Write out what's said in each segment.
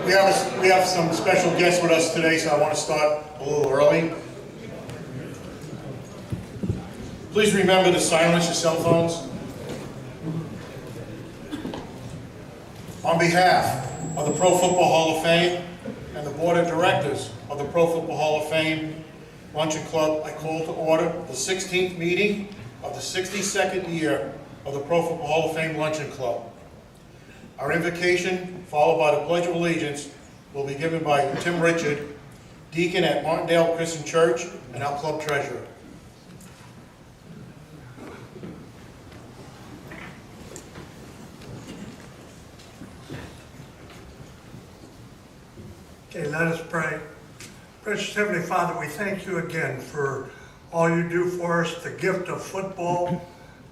We have some special guests with us today, so I want to start a little early. Please remember to silence your cell phones. On behalf of the Pro Football Hall of Fame and the Board of Directors of the Pro Football Hall of Fame Luncheon Club, I call to order the 16th meeting of the 62nd year of the Pro Football Hall of Fame Luncheon Club. Our invocation, followed by the Pledge of Allegiance, will be given by Tim Richard, Deacon at Martindale Christian Church and our club treasurer. Okay, let us pray. Precious Heavenly Father, we thank you again for all you do for us, the gift of football,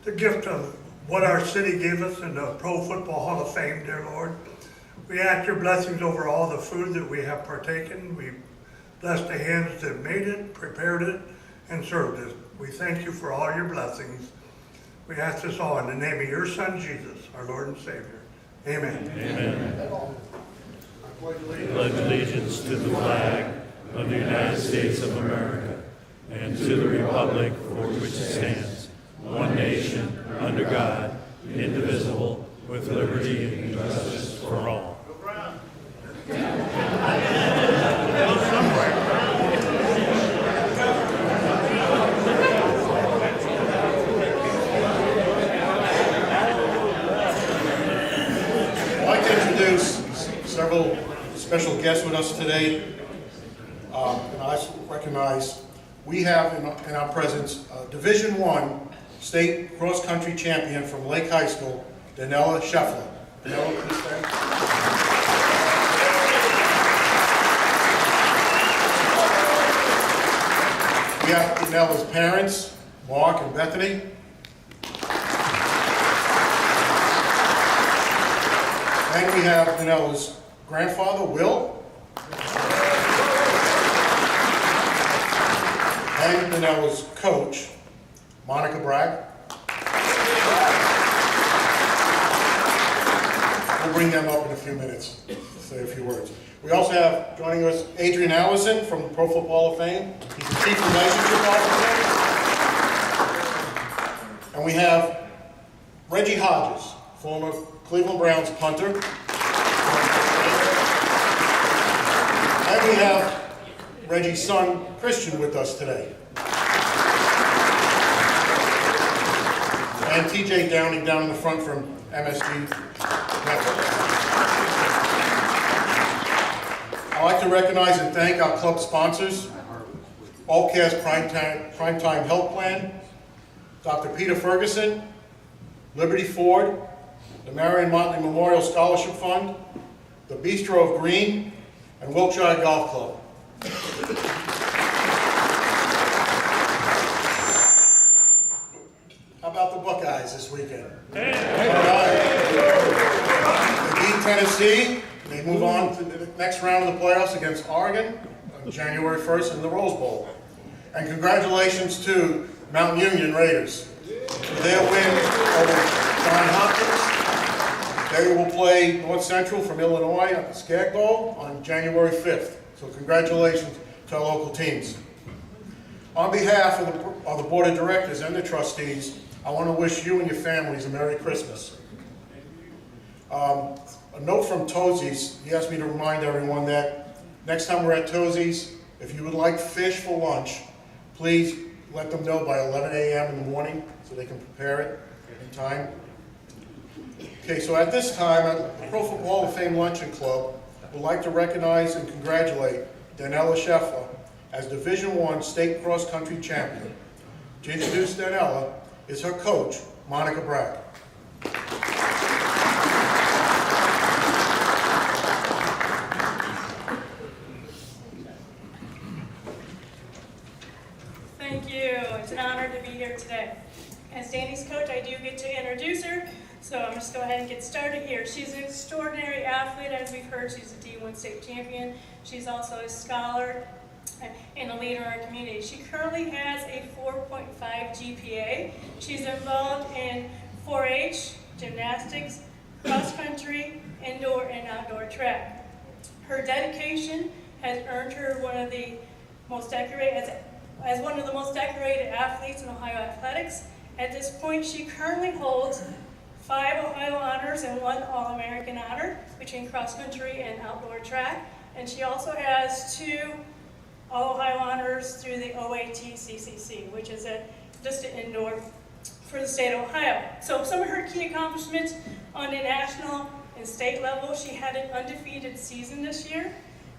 the gift of what our city gave us in the Pro Football Hall of Fame, dear Lord. We ask your blessings over all the food that we have partaken. We bless the hands that made it, prepared it, and served it. We thank you for all your blessings. We ask this all in the name of your Son, Jesus, our Lord and Savior. Amen. Amen. Pledge allegiance to the flag of the United States of America and to the republic for which it stands, one nation, under God, indivisible, with liberty and justice for all. I'd like to introduce several special guests with us today. And I recognize we have in our presence Division I State Cross Country Champion from Lake High School, Danella Scheffler. Danella, please stand. We have Danella's parents, Mark and Bethany. And we have Danella's grandfather, Will. And Danella's coach, Monica Bragg. We'll bring them up in a few minutes to say a few words. We also have joining us Adrian Allison from the Pro Football Hall of Fame. He's the Chief Relationship Officer. And we have Reggie Hodges, former Cleveland Browns punter. And we have Reggie's son, Christian, with us today. And TJ Downing down in the front from MSG Network. I'd like to recognize and thank our club sponsors, Aultcares Primetime Health Plan, Dr. Peter Ferguson, Liberty Ford, the Marion Motley Memorial Scholarship Fund, the Bistro of Green, and Wilkshire Golf Club. How about the Buckeyes this weekend? They beat Tennessee. They move on to the next round of the playoffs against Oregon on January 1st in the Rose Bowl. And congratulations to Mount Union Raiders for their win over John Hopkins. They will play North Central from Illinois at the Skag Bowl on January 5th. So congratulations to our local teams. On behalf of the Board of Directors and the trustees, I want to wish you and your families a Merry Christmas. A note from Tozzi's, he asked me to remind everyone that next time we're at Tozzi's, if you would like fish for lunch, please let them know by 11 a.m. in the morning so they can prepare it in time. Okay, so at this time, the Pro Football Hall of Fame Luncheon Club would like to recognize and congratulate Danella Scheffler as Division I State Cross Country Champion. To introduce Danella is her coach, Monica Bragg. Thank you. It's an honor to be here today. As Danny's coach, I do get to introduce her, so I'm just going to go ahead and get started here. She's an extraordinary athlete, as we've heard. She's a D1 state champion. She's also a scholar and a leader in our community. She currently has a 4.5 GPA. She's involved in 4-H, gymnastics, cross country, indoor and outdoor track. Her dedication has earned her one of the most decorated, as one of the most decorated athletes in Ohio athletics. At this point, she currently holds 5 Ohio honors and 1 All-American honor between cross-country and outdoor track. And she also has 2 All-Ohio honors through the OAT-CCC, which is just an indoor for the state of Ohio. So some of her key accomplishments on the national and state level: she had an undefeated season this year.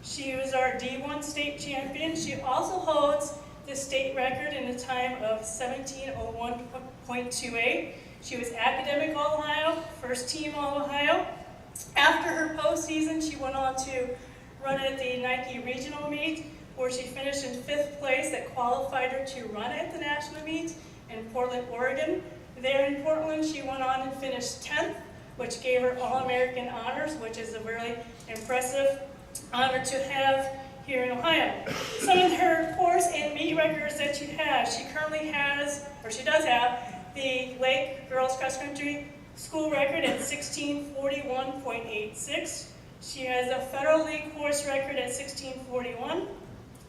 She was our D1 state champion. She also holds the state record in a time of 17:01.28. She was academic All-Ohio, first team All-Ohio. After her postseason, she went on to run at the Nike regional meet, where she finished in 5th place. That qualified her to run at the national meet in Portland, Oregon. There in Portland, she went on and finished 10th, which gave her All-American honors, which is a really impressive honor to have here in Ohio. Some of her course and meet records that she has: she currently has, or she does have, the Lake Girls Cross Country school record at 16:41.86. She has a Federal League course record at 16:41,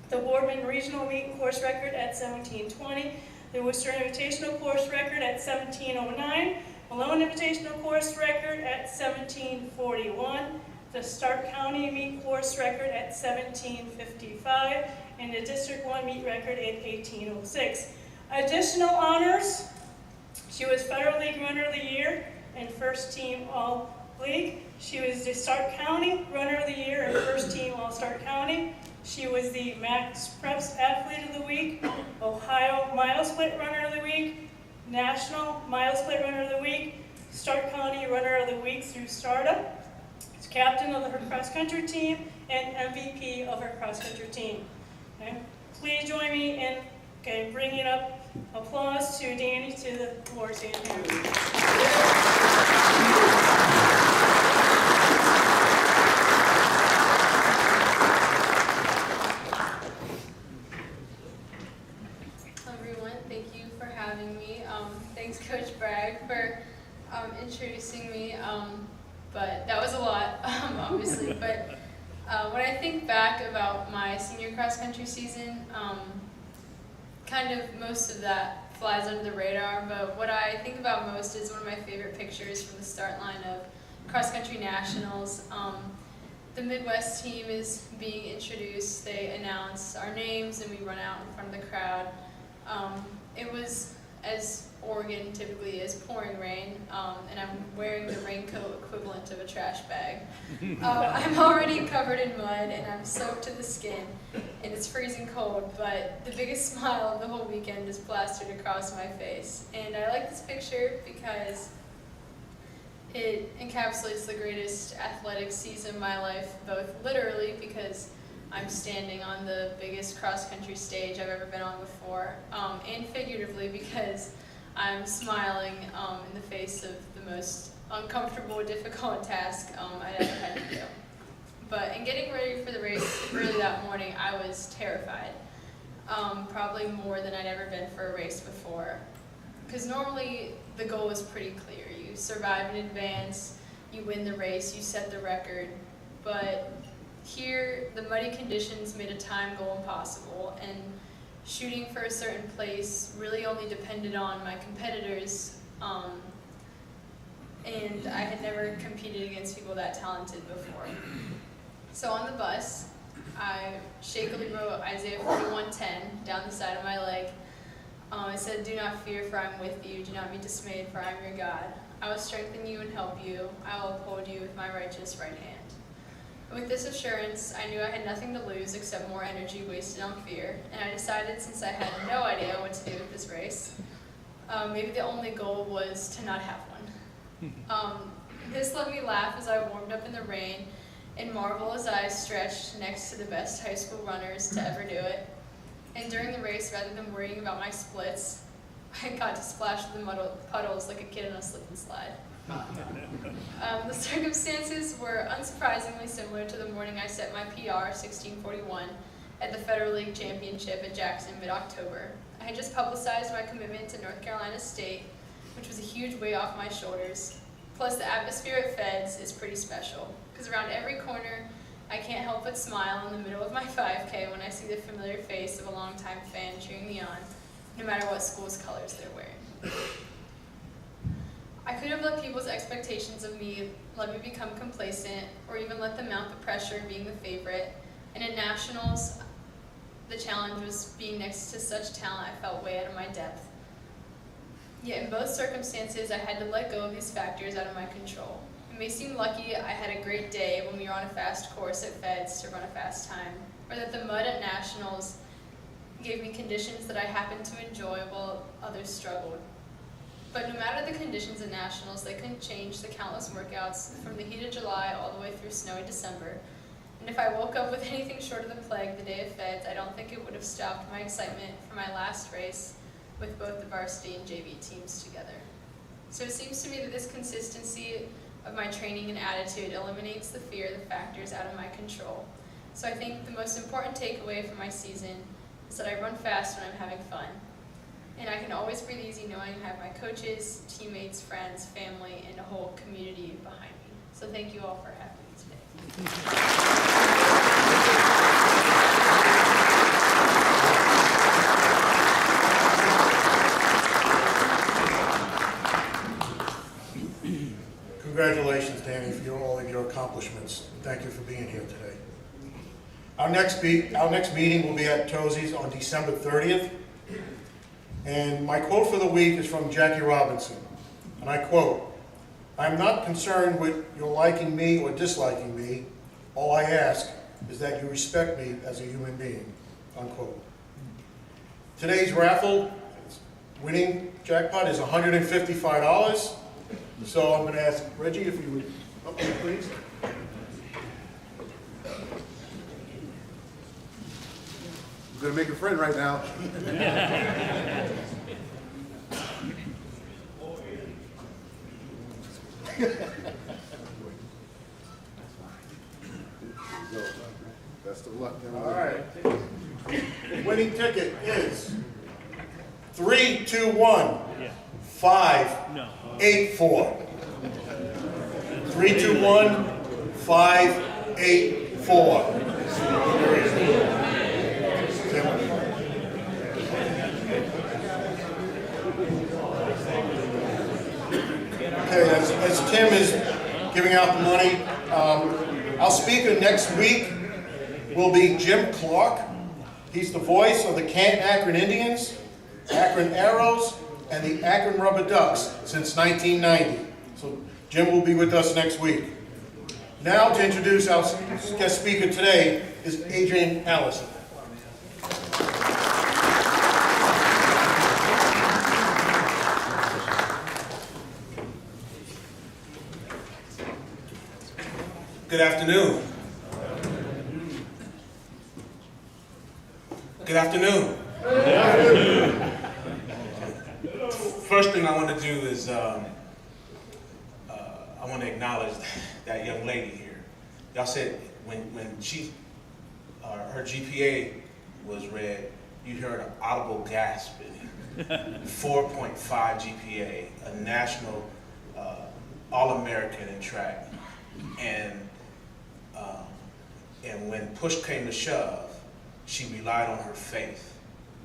the Boardman Regional Meet course record at 17:20, the Worcester Invitational course record at 17:09, Malone Invitational course record at 17:41, the Stark County meet course record at 17:55, and the District 1 meet record at 18:06. Additional honors: she was Federal League Runner of the Year and First Team All-League. She was the Stark County Runner of the Year and First Team All-Stark County. She was the Max Preps Athlete of the Week, Ohio Mile Split Runner of the Week, National Mile Split Runner of the Week, Stark County Runner of the Week through STARTA, captain of her cross-country team, and MVP of her cross-country team. Okay? Please join me in bringing up applause to Danny to the floor stand here. Everyone, thank you for having me. Thanks Coach Bragg for introducing me. But that was a lot, obviously. But when I think back about my senior cross-country season, kind of most of that flies under the radar. But what I think about most is one of my favorite pictures from the start line of cross-country nationals. The Midwest team is being introduced. They announce our names and we run out in front of the crowd. It was, as Oregon typically is, pouring rain, and I'm wearing the raincoat equivalent of a trash bag. I'm already covered in mud and I'm soaked to the skin and it's freezing cold, but the biggest smile of the whole weekend is plastered across my face. And I like this picture because it encapsulates the greatest athletic season of my life, both literally because I'm standing on the biggest cross-country stage I've ever been on before, and figuratively because I'm smiling in the face of the most uncomfortable, difficult task I'd ever had to do. But in getting ready for the race early that morning, I was terrified, probably more than I'd ever been for a race before. Because normally the goal is pretty clear. You survive in advance, you win the race, you set the record, but here, the muddy conditions made a time goal impossible, and shooting for a certain place really only depended on my competitors, and I had never competed against people that talented before. So on the bus, I shakily wrote Isaiah 41:10 down the side of my leg. It said, "Do not fear, for I am with you. Do not be dismayed, for I am your God. I will strengthen you and help you. I will uphold you with my righteous right hand." With this assurance, I knew I had nothing to lose except more energy wasted on fear, and I decided, since I had no idea what to do with this race, maybe the only goal was to not have one. This let me laugh as I warmed up in the rain and marvel as I stretched next to the best high school runners to ever do it. And during the race, rather than worrying about my splits, I got to splash through the puddles like a kid on a slip and slide. The circumstances were unsurprisingly similar to the morning I set my PR, 16:41, at the Federal League Championship at Jackson mid-October. I had just publicized my commitment to North Carolina State, which was a huge weight off my shoulders. Plus, the atmosphere at Feds is pretty special, because around every corner I can't help but smile in the middle of my 5K when I see the familiar face of a longtime fan cheering me on, no matter what school's colors they're wearing. I could have let people's expectations of me let me become complacent, or even let them mount the pressure of being the favorite. And in nationals, the challenge was being next to such talent I felt way out of my depth. Yet in both circumstances, I had to let go of these factors out of my control. It may seem lucky I had a great day when we were on a fast course at Feds to run a fast time, or that the mud at nationals gave me conditions that I happened to enjoy while others struggled. But no matter the conditions at nationals, they couldn't change the countless workouts from the heat of July all the way through snowy December. And if I woke up with anything short of the plague the day of Feds, I don't think it would have stopped my excitement for my last race with both the varsity and JV teams together. So it seems to me that this consistency of my training and attitude eliminates the fear of the factors out of my control. So I think the most important takeaway from my season is that I run fast when I'm having fun. And I can always breathe easy knowing I have my coaches, teammates, friends, family, and a whole community behind me. So thank you all for having me today. Congratulations, Danny, for all of your accomplishments. Thank you for being here today. Our next meeting will be at Tozzi's on December 30th. And my quote for the week is from Jackie Robinson. And I quote, "I am not concerned with your liking me or disliking me. All I ask is that you respect me as a human being." Unquote. Today's raffle winning jackpot is $155. So I'm going to ask Reggie if you would up here, please. I'm going to make a friend right now. Best of luck. All right. The winning ticket is 321-584. 321-584. Okay, as Tim is giving out the money, our speaker next week will be Jim Clark. He's the voice of the Canton Akron Indians, Akron Arrows, and the Akron Rubber Ducks since 1990. So Jim will be with us next week. Now to introduce our guest speaker today is Adrian Allison. Good afternoon. Good afternoon. Good afternoon. First thing I want to do is I want to acknowledge that young lady here. Y'all said when she her GPA was read, you heard an audible gasp. 4.5 GPA, a national All-American in track, and when push came to shove, she relied on her faith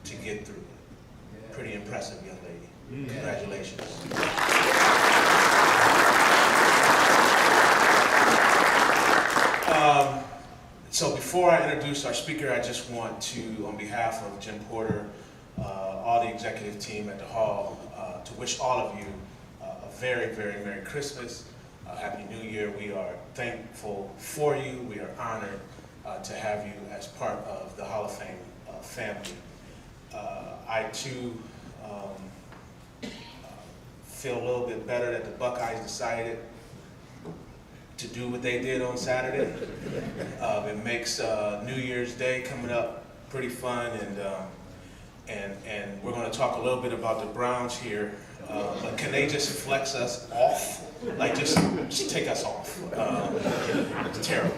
to get through it. Pretty impressive, young lady. Congratulations. So before I introduce our speaker, I just want to, on behalf of Jim Porter, all the executive team at the Hall, to wish all of you a very, very Merry Christmas, Happy New Year. We are thankful for you. We are honored to have you as part of the Hall of Fame family. I too feel a little bit better that the Buckeyes decided to do what they did on Saturday. It makes New Year's Day coming up pretty fun, and we're going to talk a little bit about the Browns here. But can they just flex us off? Like just take us off. It's terrible.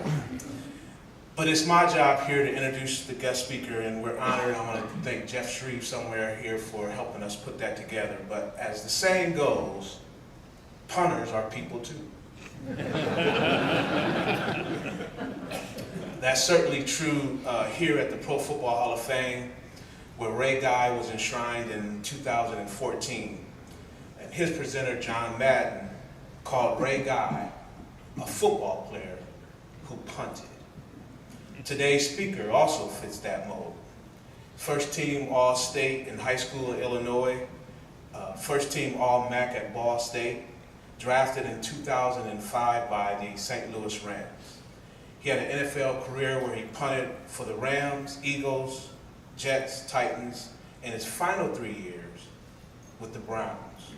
But it's my job here to introduce the guest speaker, and we're honored. I want to thank Jeff Shreve somewhere here for helping us put that together. But as the saying goes, punters are people too. That's certainly true here at the Pro Football Hall of Fame, where Ray Guy was enshrined in 2014. And his presenter, John Madden, called Ray Guy a football player who punted. Today's speaker also fits that mold. First team All-State in high school in Illinois, first team All-MAC at Ball State, drafted in 2005 by the St. Louis Rams. He had an NFL career where he punted for the Rams, Eagles, Jets, Titans, and his final 3 years with the Browns,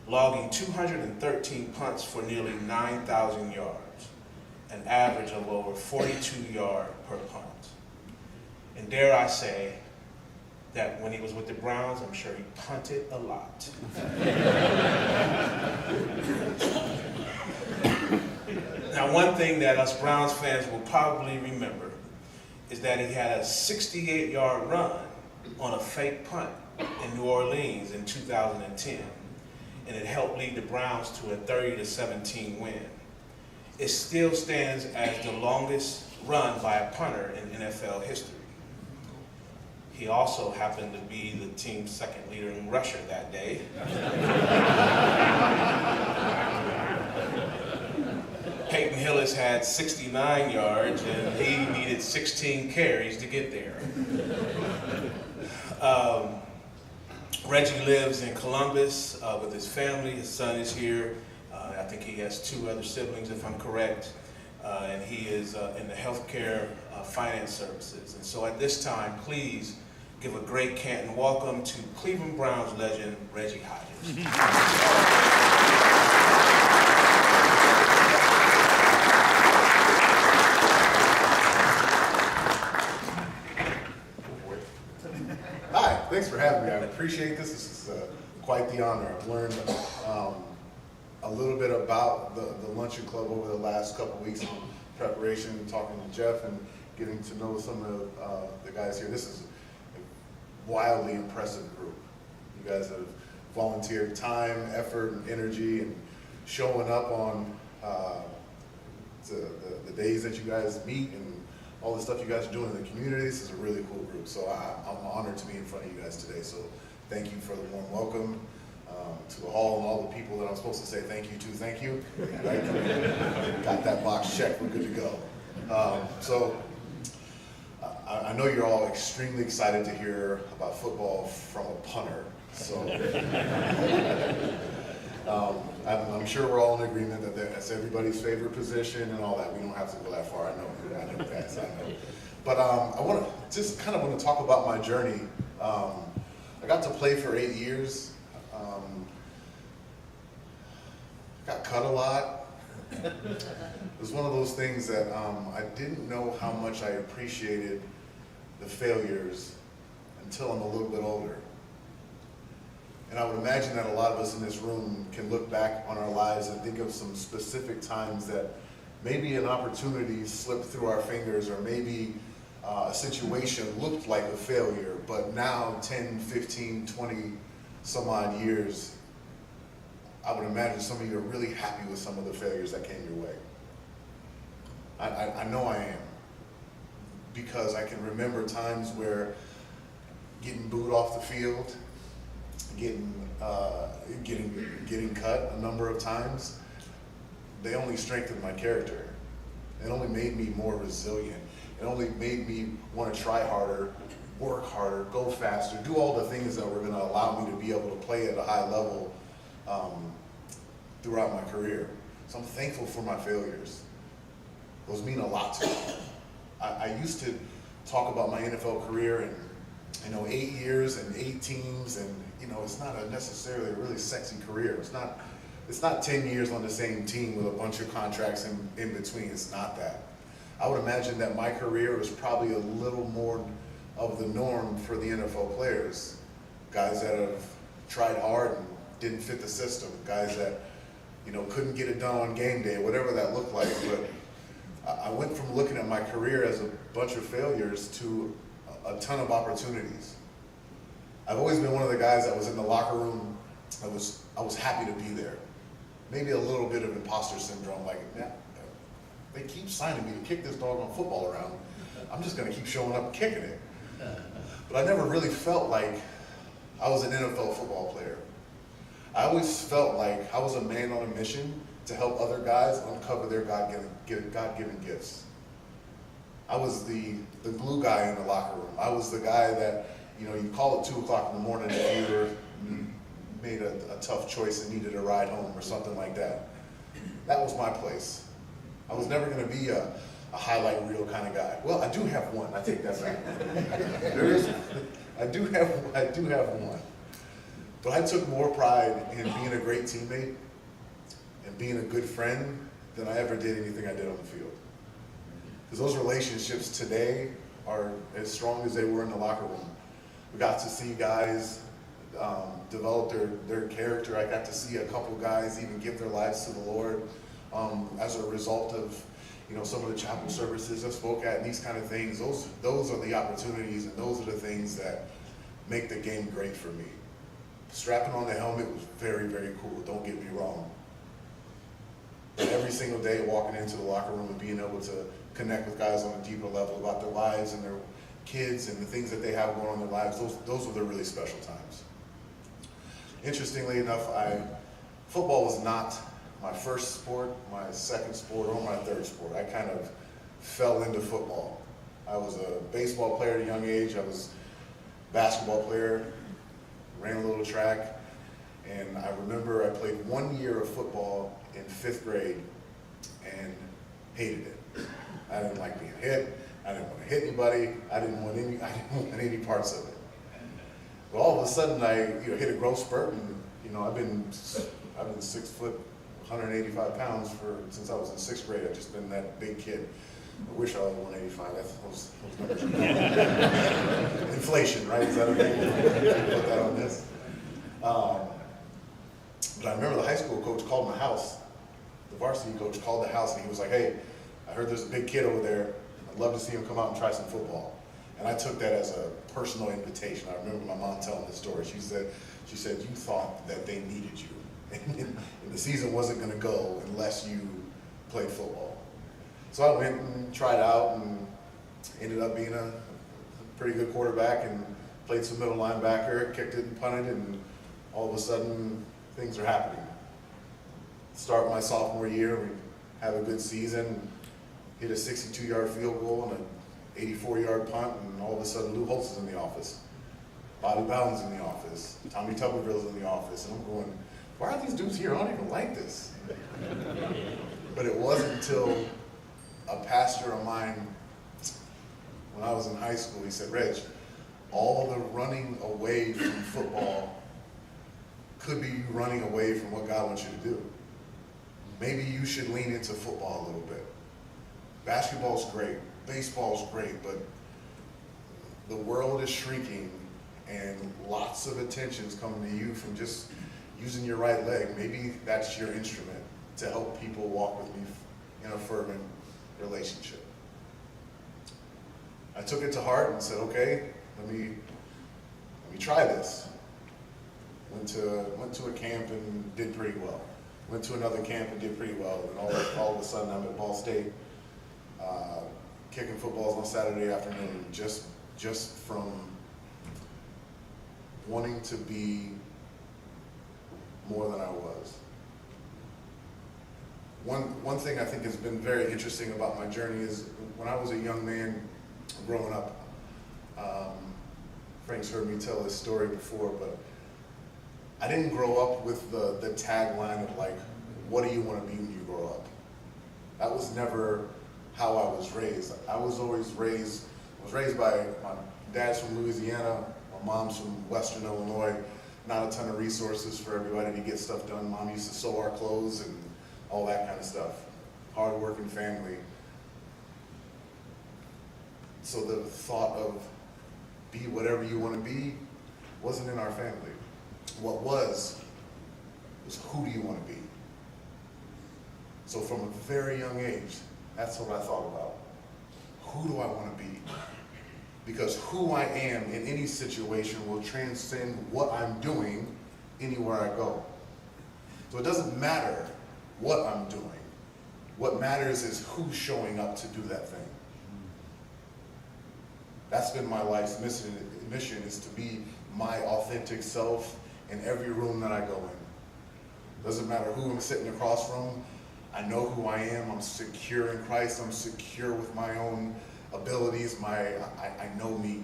logging 213 punts for nearly 9,000 yards, an average of over 42 yards per punt. And dare I say that when he was with the Browns, I'm sure he punted a lot. Now, one thing that us Browns fans will probably remember is that he had a 68-yard run on a fake punt in New Orleans in 2010, and it helped lead the Browns to a 30-17 win. It still stands as the longest run by a punter in NFL history. He also happened to be the team's second leader in rusher that day. Peyton Hillis had 69 yards, and he needed 16 carries to get there. Reggie lives in Columbus with his family. His son is here. I think he has 2 other siblings, if I'm correct. And he is in the healthcare finance services. And so at this time, please give a great Canton welcome to Cleveland Browns legend, Reggie Hodges. Hi, thanks for having me. I appreciate this. This is quite the honor. I've learned a little bit about the Luncheon Club over the last couple weeks in preparation, talking to Jeff and getting to know some of the guys here. This is a wildly impressive group. You guys have volunteered time, effort, and energy, and showing up on the days that you guys meet and all the stuff you guys are doing in the community. This is a really cool group, so I'm honored to be in front of you guys today. So thank you for the warm welcome to the hall and all the people that I'm supposed to say thank you to. Thank you. Right? Got that box checked. We're good to go. So I know you're all extremely excited to hear about football from a punter. So I'm sure we're all in agreement that that's everybody's favorite position and all that. We don't have to go that far. I know guys. I know. But I want to talk about my journey. I got to play for 8 years. Got cut a lot. It was one of those things that I didn't know how much I appreciated the failures until I'm a little bit older. And I would imagine that a lot of us in this room can look back on our lives and think of some specific times that maybe an opportunity slipped through our fingers, or maybe a situation looked like a failure, but now 10, 15, 20 some odd years, I would imagine some of you are really happy with some of the failures that came your way. I know I am, because I can remember times where getting booed off the field, getting cut a number of times, they only strengthened my character. It only made me more resilient. It only made me want to try harder, work harder, go faster, do all the things that were going to allow me to be able to play at a high level throughout my career. So I'm thankful for my failures. Those mean a lot to me. I used to talk about my NFL career and 8 years and 8 teams, and it's not necessarily a really sexy career. It's not 10 years on the same team with a bunch of contracts in between. It's not that. I would imagine that my career was probably a little more of the norm for the NFL players. Guys that have tried hard and didn't fit the system. Guys that, couldn't get it done on game day, whatever that looked like. But I went from looking at my career as a bunch of failures to a ton of opportunities. I've always been one of the guys that was in the locker room. I was happy to be there. Maybe a little bit of imposter syndrome, like, yeah, they keep signing me to kick this doggone football around. I'm just gonna keep showing up and kicking it. But I never really felt like I was an NFL football player. I always felt like I was a man on a mission to help other guys uncover their God-given gifts. I was the glue guy in the locker room. I was the guy that, you call at 2 o'clock in the morning if you made a tough choice and needed a ride home or something like that. That was my place. I was never gonna be a highlight reel kind of guy. Well, I do have one, I take that back. I do have one. But I took more pride in being a great teammate and being a good friend than I ever did anything I did on the field. Because those relationships today are as strong as they were in the locker room. We got to see guys develop their character. I got to see a couple guys even give their lives to the Lord as a result of some of the chapel services I spoke at and these kind of things. Those are the opportunities and those are the things that make the game great for me. Strapping on the helmet was very, very cool, don't get me wrong. But every single day walking into the locker room and being able to connect with guys on a deeper level about their lives and their kids and the things that they have going on in their lives, those were the really special times. Interestingly enough, football was not my first sport, my second sport, or my third sport. I kind of fell into football. I was a baseball player at a young age. I was a basketball player, ran a little track, and I remember I played 1 year of football in 5th grade and hated it. I didn't like being hit. I didn't want to hit anybody. I didn't want any parts of it. But all of a sudden, I hit a growth spurt, and I've been 6 foot, 185 pounds since I was in 6th grade. I've just been that big kid. I wish I was 185. Those numbers are inflation, right? Is that okay? Put that on this. But I remember the high school coach called my house. The varsity coach called the house, and he was like, "Hey, I heard there's a big kid over there. I'd love to see him come out and try some football." And I took that as a personal invitation. I remember my mom telling the story. She said, "You thought that they needed you, and the season wasn't going to go unless you played football." So I went and tried out and ended up being a pretty good quarterback and played some middle linebacker, kicked it and punted, and all of a sudden things are happening. Start my sophomore year, we have a good season, hit a 62-yard field goal and an 84-yard punt, and all of a sudden Lou Holtz is in the office. Bobby Bowden's in the office. Tommy Tuberville's in the office. And I'm going, why are these dudes here? I don't even like this. But it wasn't until a pastor of mine, when I was in high school, he said, "Reg, all the running away from football could be you running away from what God wants you to do. Maybe you should lean into football a little bit. Basketball's great, baseball's great, but the world is shrinking and lots of attention's coming to you from just using your right leg. Maybe that's your instrument to help people walk with me in a fervent relationship." I took it to heart and said, "Okay, let me try this." Went to a camp and did pretty well. Went to another camp and did pretty well. And all of a sudden I'm at Ball State, kicking footballs on Saturday afternoon, just from wanting to be more than I was. One thing I think has been very interesting about my journey is when I was a young man growing up, Frank's heard me tell this story before, but I didn't grow up with the tagline of like, what do you want to be when you grow up? That was never how I was raised. I was raised by, my dad's from Louisiana, my mom's from Western Illinois, not a ton of resources for everybody to get stuff done. Mom used to sew our clothes and all that kind of stuff. Hard-working family. So the thought of be whatever you want to be wasn't in our family. What was who do you want to be? So from a very young age, that's what I thought about. Who do I want to be? Because who I am in any situation will transcend what I'm doing anywhere I go. So it doesn't matter what I'm doing. What matters is who's showing up to do that thing. That's been my life's mission is to be my authentic self in every room that I go in. Doesn't matter who I'm sitting across from. I know who I am. I'm secure in Christ. I'm secure with my own abilities. I know me.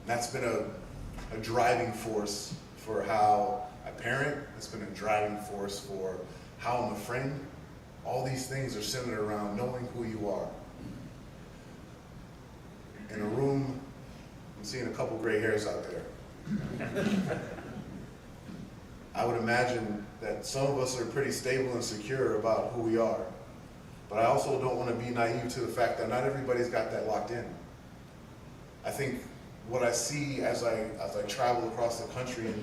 And that's been a driving force for how I parent. It's been a driving force for how I'm a friend. All these things are centered around knowing who you are. In a room, I'm seeing a couple gray hairs out there. I would imagine that some of us are pretty stable and secure about who we are. But I also don't want to be naive to the fact that not everybody's got that locked in. I think what I see as I travel across the country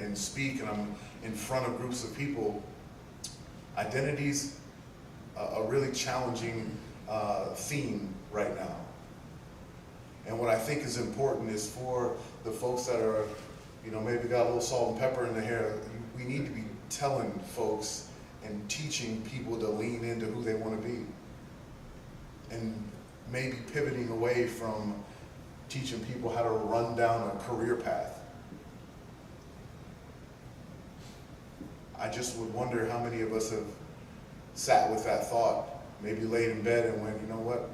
and speak and I'm in front of groups of people, identity's a really challenging theme right now. And what I think is important is for the folks that are, maybe got a little salt and pepper in their hair, we need to be telling folks and teaching people to lean into who they want to be. And maybe pivoting away from teaching people how to run down a career path. I just would wonder how many of us have sat with that thought, maybe laid in bed and went, you know what,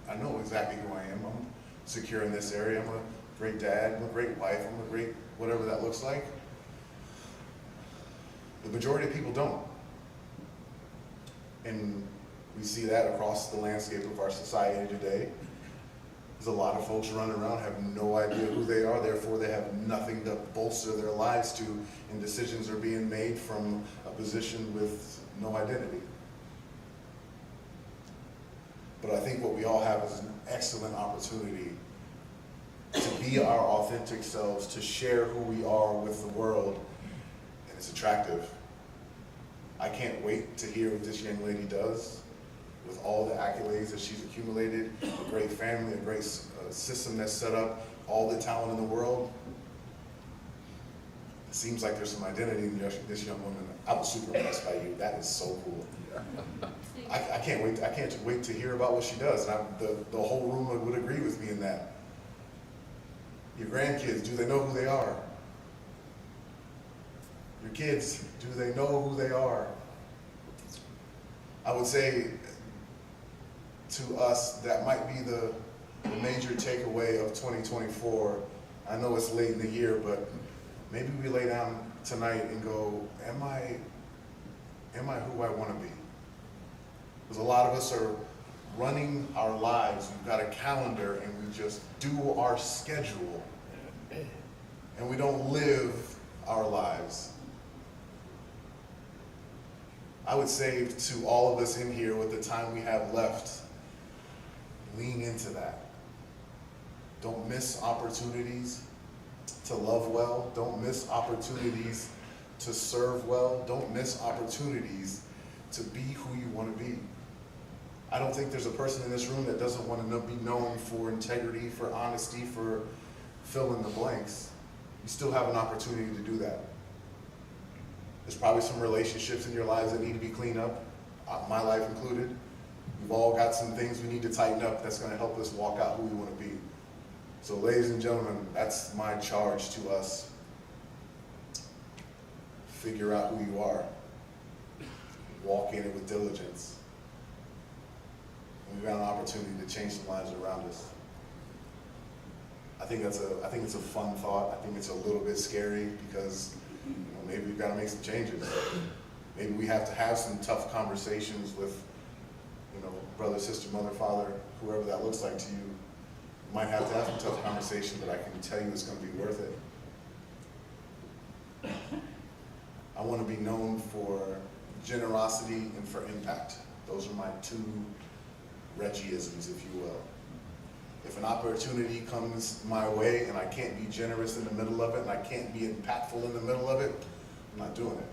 I know exactly who I am. I'm secure in this area. I'm a great dad. I'm a great wife. I'm a great whatever that looks like. The majority of people don't. And we see that across the landscape of our society today. There's a lot of folks running around, have no idea who they are, therefore they have nothing to bolster their lives to, and decisions are being made from a position with no identity. But I think what we all have is an excellent opportunity to be our authentic selves, to share who we are with the world, and it's attractive. I can't wait to hear what this young lady does with all the accolades that she's accumulated, a great family, a great system that's set up, all the talent in the world. It seems like there's some identity in this young woman. I was super impressed by you. That is so cool. I can't wait to hear about what she does. And the whole room would agree with me in that. Your grandkids, do they know who they are? Your kids, do they know who they are? I would say to us, that might be the major takeaway of 2024. I know it's late in the year, but maybe we lay down tonight and go, am I who I want to be? Because a lot of us are running our lives. We've got a calendar and we just do our schedule and we don't live our lives. I would say to all of us in here with the time we have left, lean into that. Don't miss opportunities to love well. Don't miss opportunities to serve well. Don't miss opportunities to be who you want to be. I don't think there's a person in this room that doesn't want to be known for integrity, for honesty, for fill in the blanks. You still have an opportunity to do that. There's probably some relationships in your lives that need to be cleaned up, my life included. We've all got some things we need to tighten up that's going to help us walk out who we want to be. So ladies and gentlemen, that's my charge to us. Figure out who you are. Walk in it with diligence. We've got an opportunity to change some lives around us. I think it's a fun thought. I think it's a little bit scary because maybe we've got to make some changes. Maybe we have to have some tough conversations with brother, sister, mother, father, whoever that looks like to you. You might have to have some tough conversations, but I can tell you it's going to be worth it. I want to be known for generosity and for impact. Those are my two Reggieisms, if you will. If an opportunity comes my way and I can't be generous in the middle of it and I can't be impactful in the middle of it, I'm not doing it.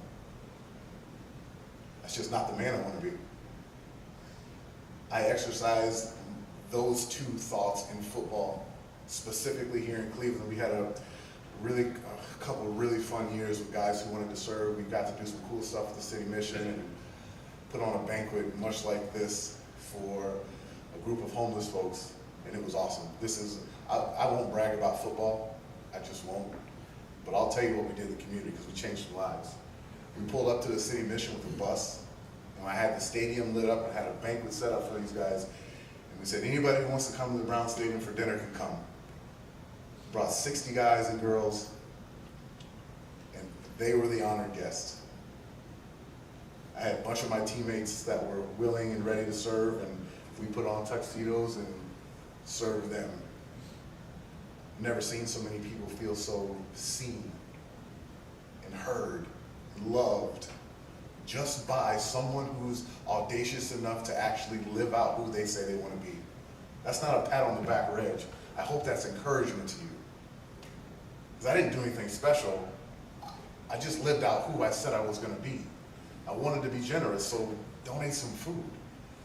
That's just not the man I want to be. I exercise those two thoughts in football, specifically here in Cleveland. We had a couple of really fun years with guys who wanted to serve. We got to do some cool stuff with the city mission. And put on a banquet much like this for a group of homeless folks, and it was awesome. I won't brag about football, I just won't, but I'll tell you what we did in the community, because we changed some lives. We pulled up to the city mission with a bus, and I had the stadium lit up and had a banquet set up for these guys, and we said, anybody who wants to come to the Brown Stadium for dinner can come. Brought 60 guys and girls, and they were the honored guests. I had a bunch of my teammates that were willing and ready to serve, and we put on tuxedos and served them. Never seen so many people feel so seen and heard and loved just by someone who's audacious enough to actually live out who they say they want to be. That's not a pat on the back, Reg. I hope that's encouragement to you. Because I didn't do anything special. I just lived out who I said I was going to be. I wanted to be generous, so donate some food.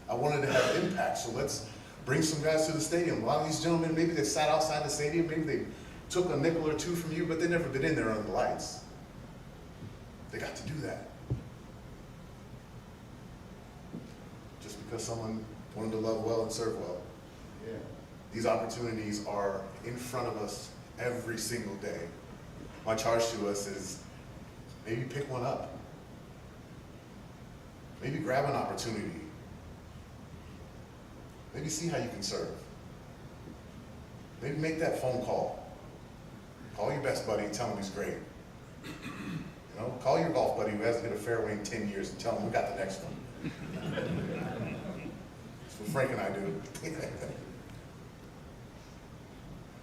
I wanted to have impact, so let's bring some guys to the stadium. A lot of these gentlemen, maybe they sat outside the stadium, maybe they took a nickel or two from you, but they've never been in there under the lights. They got to do that. Just because someone wanted to love well and serve well. Yeah. These opportunities are in front of us every single day. My charge to us is maybe pick one up. Maybe grab an opportunity. Maybe see how you can serve. Maybe make that phone call. Call your best buddy and tell him he's great. You know, call your golf buddy who hasn't hit a fairway in 10 years and tell him we got the next one. That's what Frank and I do.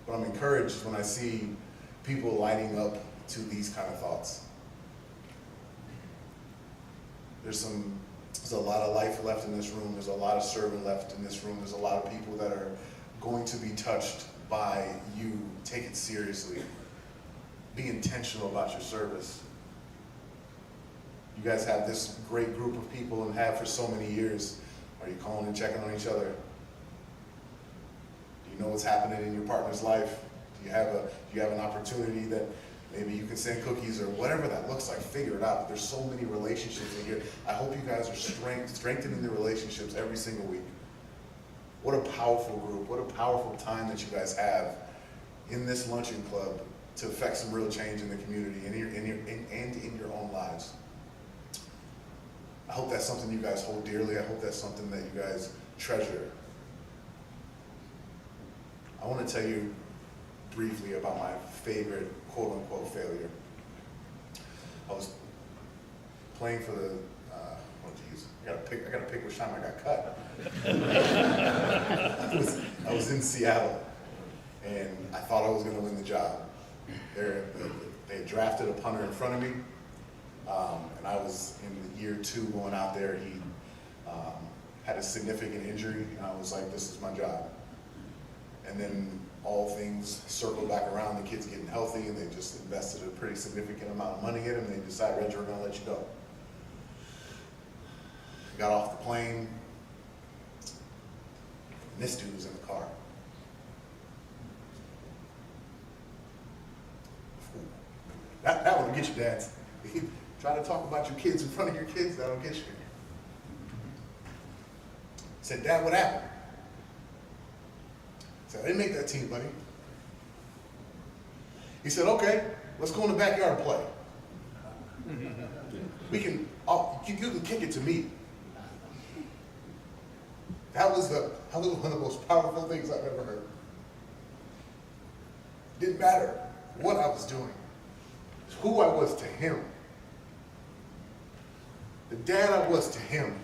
But I'm encouraged when I see people lighting up to these kind of thoughts. There's a lot of life left in this room. There's a lot of serving left in this room. There's a lot of people that are going to be touched by you. Take it seriously. Be intentional about your service. You guys have this great group of people and have for so many years. Are you calling and checking on each other? Do you know what's happening in your partner's life? Do you have an opportunity that maybe you can send cookies or whatever that looks like? Figure it out. There's so many relationships in here. I hope you guys are strengthening the relationships every single week. What a powerful group. What a powerful time that you guys have in this Luncheon Club to affect some real change in the community and in your own lives. I hope that's something you guys hold dearly. I hope that's something that you guys treasure. I want to tell you briefly about my favorite quote-unquote failure. I was playing for the, I gotta pick which time I got cut. I was in Seattle, and I thought I was gonna win the job. They had drafted a punter in front of me, and I was in year 2 going out there. He had a significant injury, and I was like, this is my job. And then all things circle back around, the kid's getting healthy, and they just invested a pretty significant amount of money in him, and they decided, Reggie, we're gonna let you go. Got off the plane, and this dude was in the car. That one will get you, dads. Try to talk about your kids in front of your kids, that'll get you. Said, Dad, what happened? I said, I didn't make that team, buddy. He said, okay, let's go in the backyard and play. You can kick it to me. That was one of the most powerful things I've ever heard. Didn't matter what I was doing. It's who I was to him. The dad I was to him.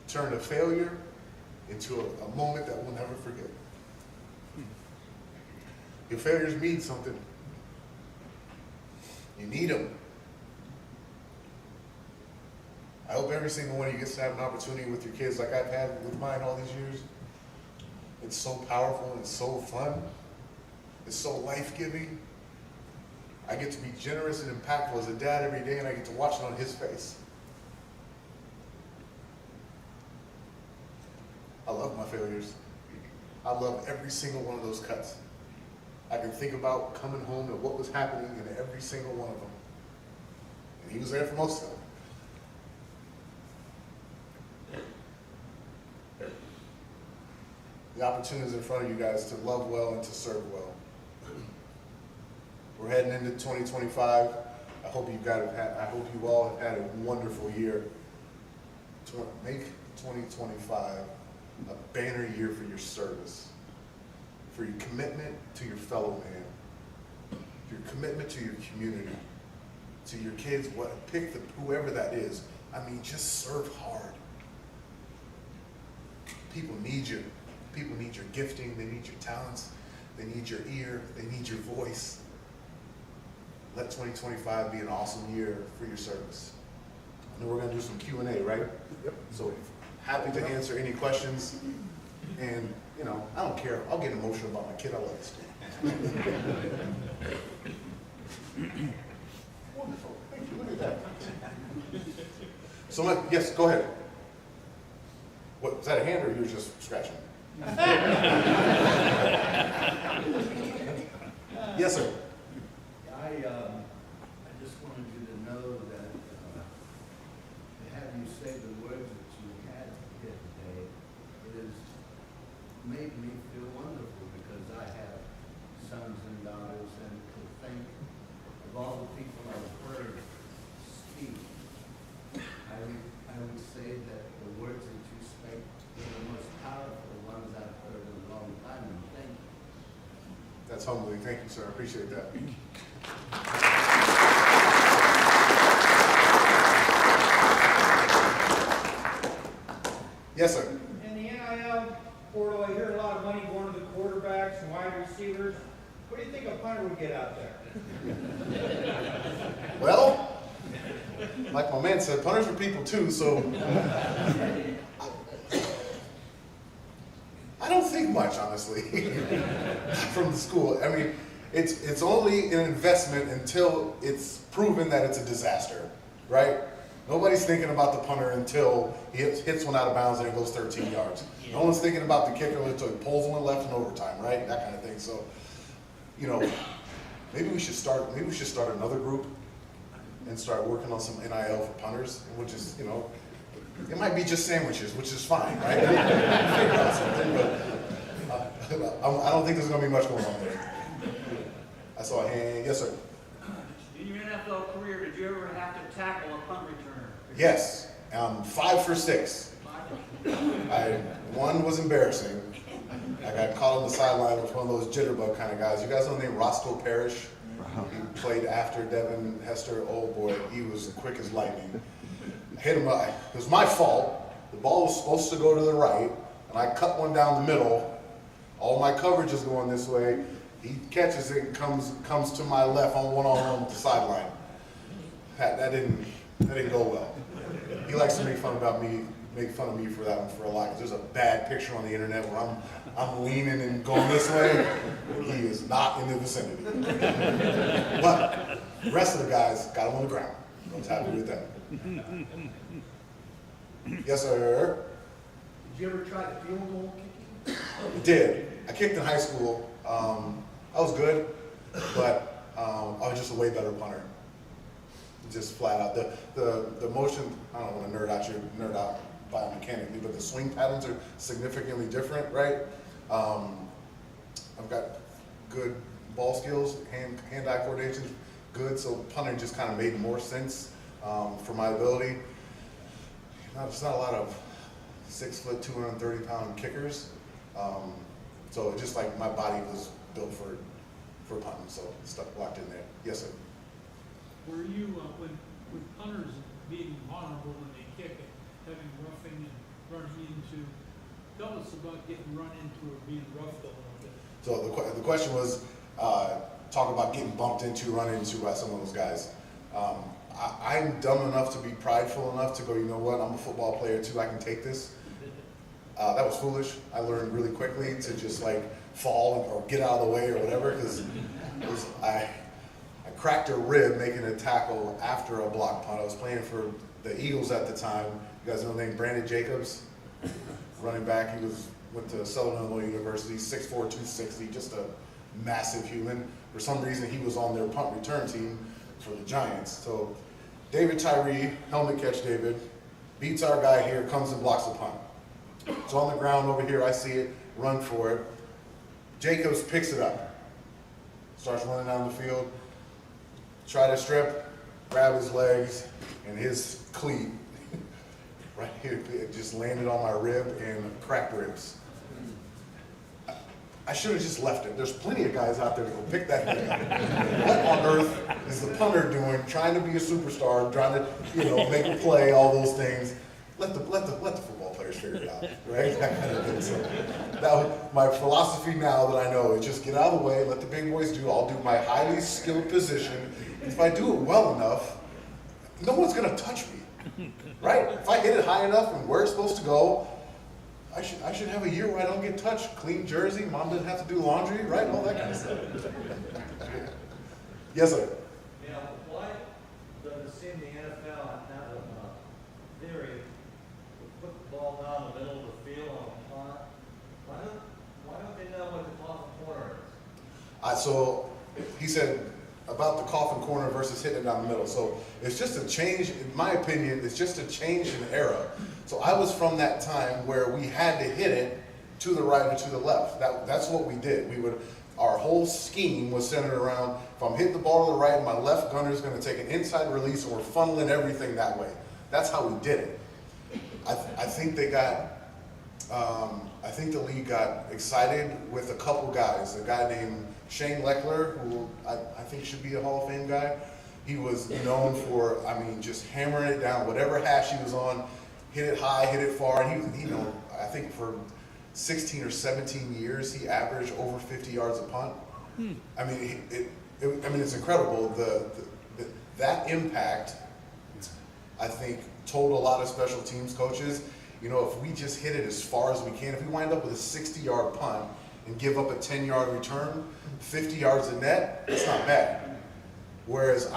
Turned a failure into a moment that we'll never forget. Your failures mean something. You need them. I hope every single one of you gets to have an opportunity with your kids like I've had with mine all these years. It's so powerful and so fun. It's so life-giving. I get to be generous and impactful as a dad every day, and I get to watch it on his face. I love my failures. I love every single one of those cuts. I can think about coming home and what was happening in every single one of them. And he was there for most of it. The opportunities in front of you guys to love well and to serve well. We're heading into 2025. I hope you all have had a wonderful year. Make 2025 a banner year for your service, for your commitment to your fellow man, your commitment to your community, to your kids, whoever that is. I mean, just serve hard. People need you. People need your gifting, they need your talents, they need your ear, they need your voice. Let 2025 be an awesome year for your service. I know we're gonna do some Q&A, right? Yep. So happy to answer any questions. And, you know, I don't care. I'll get emotional about my kid. I love this kid. Wonderful. Thank you. Look at that. So, yes, go ahead. What, is that a hand or you were just scratching? Yes, sir. I just wanted you to know that to have you say the words that you had here today, it has made me feel wonderful because I have sons and daughters, and to think of all the people I've heard speak, I would say that the words that you spake were the most powerful ones I've heard in a long time, and thank you. That's humbling. Thank you, sir. I appreciate that. Yes, sir. In the NIL portal, I hear a lot of money going to the quarterbacks and wide receivers. What do you think a punter would get out there? Well, like my man said, punters are people too, so I don't think much, honestly, from the school. I mean, it's only an investment until it's proven that it's a disaster, right? Nobody's thinking about the punter until he hits one out of bounds and it goes 13 yards. No one's thinking about the kicker until he pulls one left in overtime, right? That kind of thing. So, you know, maybe we should start another group and start working on some NIL for punters, which is, you know, it might be just sandwiches, which is fine, right? Figure out something, but I don't think there's going to be much going on there. I saw a hand. Yes, sir. In your NFL career, did you ever have to tackle a punt returner? Yes. 5 for 6. One was embarrassing. I got caught on the sideline with one of those jitterbug kind of guys. You guys know the name Roscoe Parrish? He played after Devin Hester. Oh boy, he was quick as lightning. I hit him. It was my fault. The ball was supposed to go to the right, and I cut one down the middle. All my coverage is going this way. He catches it and comes to my left on one-on-one with the sideline. That didn't go well. He likes to make fun of me for that one for a lot. 'Cause there's a bad picture on the internet where I'm leaning and going this way. He is not in the vicinity. But the rest of the guys got him on the ground. I was happy with that. Yes, sir. Did you ever try the field goal kicking? I did. I kicked in high school. I was good, but I was just a way better punter. Just flat out. The motion, I don't want to nerd out biomechanically, but the swing patterns are significantly different, right? I've got good ball skills, hand-eye coordination, good, so punting just kind of made more sense for my ability. There's not a lot of 6 foot, 230 pound kickers. So it just like my body was built for punting, so stuff locked in there. Yes, sir. Were you, with punters being honorable when they kick it, having roughing and running into, tell us about getting run into or being roughed a little bit. So the question was, talk about getting bumped into, run into by some of those guys. I'm dumb enough to be prideful enough to go, you know what, I'm a football player too, I can take this. That was foolish. I learned really quickly to just like fall or get out of the way or whatever, because I cracked a rib making a tackle after a block punt. I was playing for the Eagles at the time. You guys know the name Brandon Jacobs, running back. He went to Southern Illinois University, 6'4", 260, just a massive human. For some reason, he was on their punt return team for the Giants. So David Tyree, helmet catch David, beats our guy here, comes and blocks the punt. It's on the ground over here, I see it, run for it. Jacobs picks it up, starts running down the field, try to strip, grab his legs, and his cleat, right here, it just landed on my rib and cracked ribs. I should have just left it. There's plenty of guys out there that will pick that thing up. What on earth is the punter doing, trying to be a superstar, trying to, make a play, all those things? Let the football players figure it out, right? That kind of thing. So that was my philosophy now that I know is just get out of the way, let the big boys do. I'll do my highly skilled position. If I do it well enough, no one's gonna touch me, right? If I hit it high enough and where it's supposed to go, I should have a year where I don't get touched. Clean jersey, mom doesn't have to do laundry, right? All that kind of stuff. Yes, sir. Yeah, why does it seem the NFL have a theory to put the ball down the middle of the field on a punt? Why don't they know what the coffin corner is? So he said about the coffin corner versus hitting it down the middle. So it's just a change, in my opinion, it's just a change in era. So I was from that time where we had to hit it to the right or to the left. That's what we did. Our whole scheme was centered around, if I'm hitting the ball to the right, my left gunner is going to take an inside release, and we're funneling everything that way. That's how we did it. I think the league got excited with a couple guys. A guy named Shane Leckler, who I think should be a Hall of Fame guy. He was known for, just hammering it down. Whatever hash he was on, hit it high, hit it far. And I think for 16 or 17 years, he averaged over 50 yards a punt. It's incredible. That impact, I think, told a lot of special teams coaches, if we just hit it as far as we can, if we wind up with a 60-yard punt and give up a 10-yard return, 50 yards a net, it's not bad. Whereas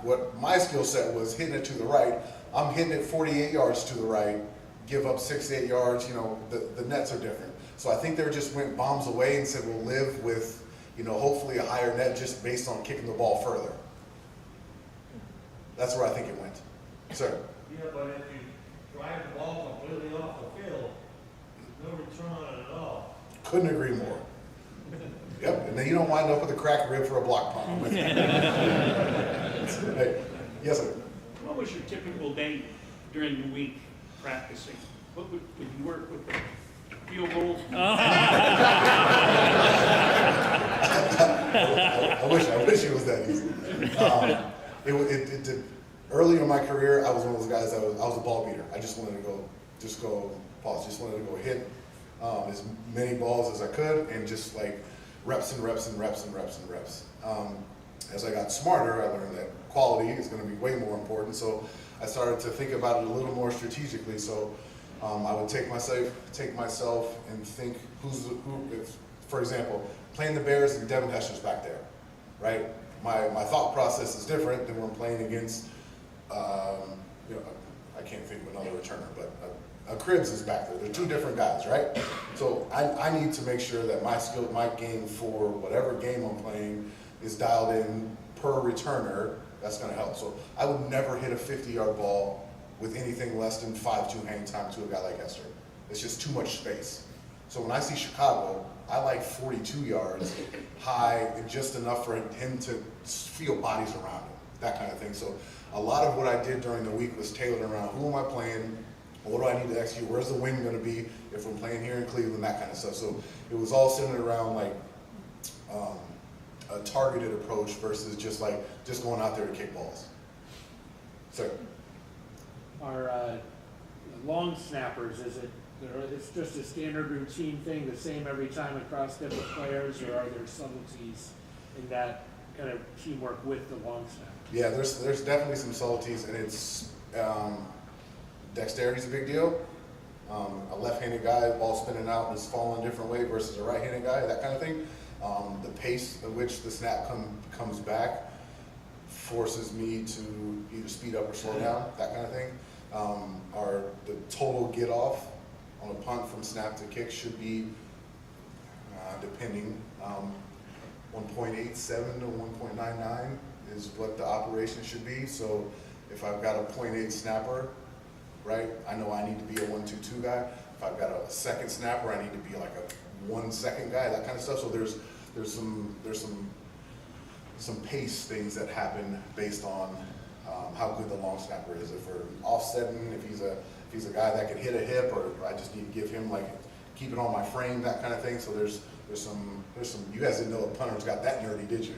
what my skill set was hitting it to the right, I'm hitting it 48 yards to the right, give up 6 to 8 yards, the nets are different. So I think they just went bombs away and said we'll live with, hopefully a higher net just based on kicking the ball further. That's where I think it went. Sir? Yeah, but if you drive the ball completely off the field, no return on it at all. Couldn't agree more. Yep, and then you don't wind up with a cracked rib for a block punt. Hey, yes, sir. What was your typical day during the week practicing? What would you work with the field goals? I wish it was that easy. Early in my career, I was one of those guys I was a ball beater. I just wanted to just wanted to go hit as many balls as I could and just like reps and reps and reps and reps and reps. As I got smarter, I learned that quality is going to be way more important. So I started to think about it a little more strategically. So I would take myself and think for example, playing the Bears and Devin Hester's back there, right? My thought process is different than when I'm playing against, I can't think of another returner, but a Cribbs is back there. They're two different guys, right? So I need to make sure that my game for whatever game I'm playing is dialed in per returner. That's going to help. So I would never hit a 50-yard ball with anything less than 5-2 hang time to a guy like Hester. It's just too much space. So when I see Chicago, I like 42 yards high and just enough for him to feel bodies around him, that kind of thing. So a lot of what I did during the week was tailored around who am I playing, what do I need to execute, where's the wind going to be if I'm playing here in Cleveland, that kind of stuff. So it was all centered around like a targeted approach versus just going out there to kick balls. Sir? Our long snappers, it's just a standard routine thing, the same every time across different players, or are there subtleties in that kind of teamwork with the long snap? Yeah, there's definitely some subtleties, and it's dexterity's a big deal. A left-handed guy, ball spinning out and is falling a different way versus a right-handed guy, that kind of thing. The pace at which the snap comes back forces me to either speed up or slow down, that kind of thing. The total get off on a punt from snap to kick should be, depending, 1.87 to 1.99 is what the operation should be. So if I've got a .8 snapper, right, I know I need to be a 1-2-2 guy. If I've got a second snapper, I need to be like a 1 second guy, that kind of stuff. So there's some pace things that happen based on how good the long snapper is. If we're offsetting, if he's a guy that can hit a hip, or I just need to give him like keep it on my frame, that kind of thing. So there's some. You guys didn't know a punter's got that nerdy, did you?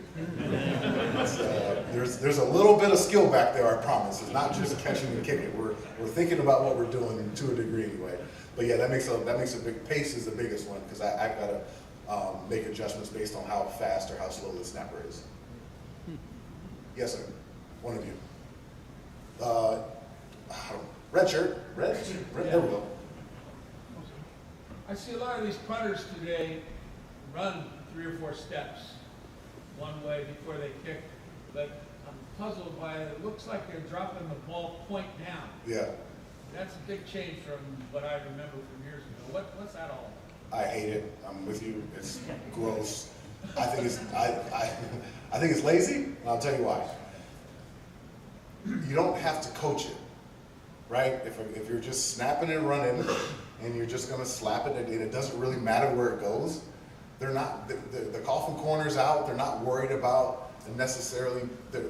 There's a little bit of skill back there, I promise. It's not just catching and kicking. We're thinking about what we're doing to a degree anyway. But yeah, that makes a big pace is the biggest one, because I've got to make adjustments based on how fast or how slow the snapper is. Yes, sir. One of you. Red shirt. Red. There we go. I see a lot of these punters today run 3 or 4 steps one way before they kick, but I'm puzzled by it. It looks like they're dropping the ball point down. Yeah. That's a big change from what I remember from years ago. What's that all about? I hate it. I'm with you. It's gross. I think it's lazy, and I'll tell you why. You don't have to coach it, right? If you're just snapping and running, and you're just going to slap it, and it doesn't really matter where it goes. They're not the coffin corner's out. They're not worried about necessarily. Let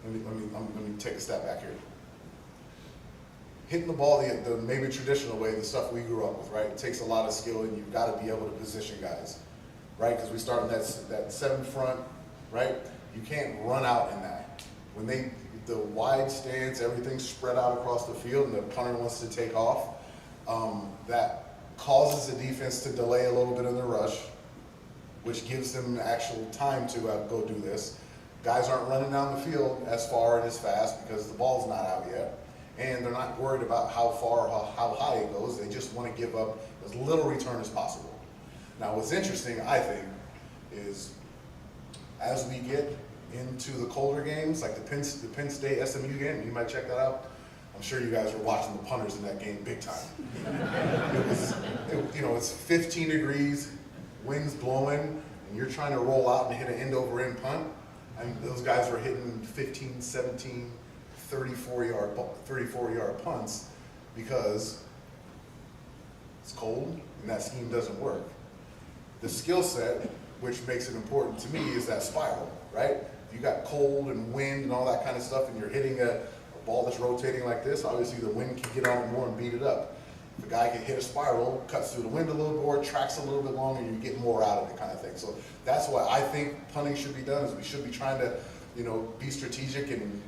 me take a step back here. Hitting the ball the maybe traditional way, the stuff we grew up with, right? It takes a lot of skill, and you've got to be able to position guys, right? Because we start in that 7 front, right? You can't run out in that. When the wide stance, everything's spread out across the field, and the punter wants to take off. That causes the defense to delay a little bit in the rush, which gives them actual time to go do this. Guys aren't running down the field as far and as fast because the ball's not out yet, and they're not worried about how far or how high it goes. They just want to give up as little return as possible. Now, what's interesting, I think, is as we get into the colder games, like the Penn State SMU game, you might check that out. I'm sure you guys were watching the punters in that game big time. It's 15 degrees, winds blowing, and you're trying to roll out and hit an end-over-end punt. And those guys were hitting 15, 17, 34-yard punts because it's cold and that scheme doesn't work. The skill set, which makes it important to me, is that spiral, right? If you got cold and wind and all that kind of stuff, and you're hitting a ball that's rotating like this, obviously the wind can get on it more and beat it up. If a guy can hit a spiral, cuts through the wind a little more, tracks a little bit longer, and you get more out of it, kind of thing. So that's what I think punting should be done, is we should be trying to, be strategic and,